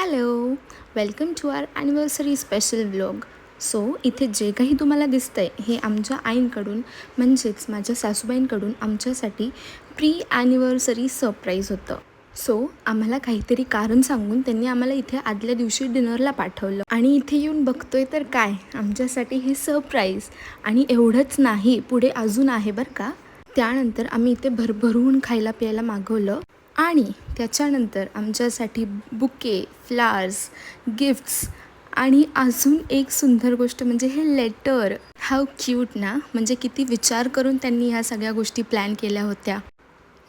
Hello, welcome to our anniversary special vlog. So इथे जे काही तुम्हाला दिसतं आहे हे आमच्या आईंकडून म्हणजेच माझ्या सासूबाईंकडून आमच्यासाठी प्री ॲनिव्हर्सरी सरप्राईज होतं. सो आम्हाला काहीतरी कारण सांगून त्यांनी आम्हाला इथे आदल्या दिवशी डिनरला पाठवलं आणि इथे येऊन बघतोय तर काय आमच्यासाठी हे सरप्राईज. आणि एवढंच नाही, पुढे अजून आहे बरं का. त्यानंतर आम्ही इथे भरभरून खायला प्यायला मागवलं आणि त्याच्यानंतर आमच्यासाठी बुके, फ्लावर्स, गिफ्ट्स आणि अजून एक सुंदर गोष्ट म्हणजे हे लेटर. हाऊ क्यूट ना, म्हणजे किती विचार करून त्यांनी ह्या सगळ्या गोष्टी प्लॅन केल्या होत्या.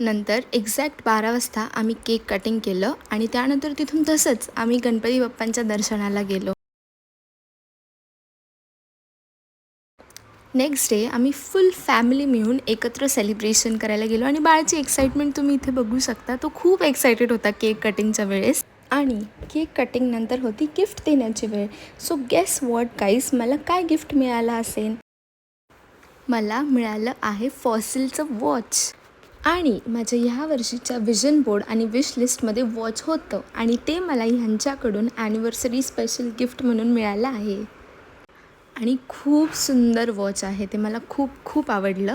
नंतर एक्झॅक्ट 12 वाजता आम्ही केक कटिंग केलं आणि त्यानंतर तिथून तसंच आम्ही गणपती बाप्पांच्या दर्शनाला गेलो. नेक्स्ट डे आम्ही फुल फॅमिली मिळून एकत्र सेलिब्रेशन करायला गेलो आणि बाळाची एक्साइटमेंट तुम्ही इथे बघू शकता. तो खूप एक्सायटेड होता केक कटिंगच्या वेळेस. आणि केक कटिंगनंतर होती गिफ्ट देण्याची वेळ. सो गेस वॉट गाईज, मला काय गिफ्ट मिळालं असेल? मला मिळालं आहे फॉसिलचं वॉच. आणि माझ्या ह्या वर्षीच्या विजन बोर्ड आणि विश लिस्टमध्ये वॉच होतं आणि ते मला ह्यांच्याकडून ॲनिव्हर्सरी स्पेशल गिफ्ट म्हणून मिळालं आहे. आणि खूप सुंदर वॉच आहे, ते मला खूप खूप आवडलं.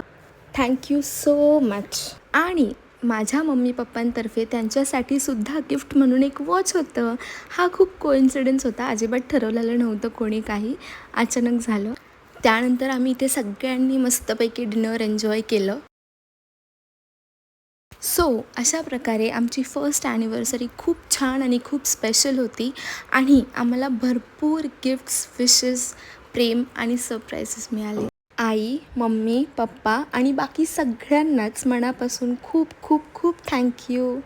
Thank you so much. आणि माझ्या मम्मी पप्पांतर्फे त्यांच्यासाठी सुद्धा गिफ्ट म्हणून एक वॉच होतं. हा खूप कोइन्सिडन्स होता, अजिबात ठरवलेलं नव्हतं कोणी काही, अचानक झालं. त्यानंतर आम्ही इथे सगळ्यांनी मस्तपैकी डिनर एन्जॉय केलं. सो अशा प्रकारे आमची फर्स्ट ॲनिव्हर्सरी खूप छान आणि खूप स्पेशल होती आणि आम्हाला भरपूर गिफ्ट्स, विशेस, प्रेम आणि सरप्राईजेस मिळाले. आई, मम्मी, पप्पा आणि बाकी सगळ्यांनाच मनापासून खूप खूप खूप थँक्यू.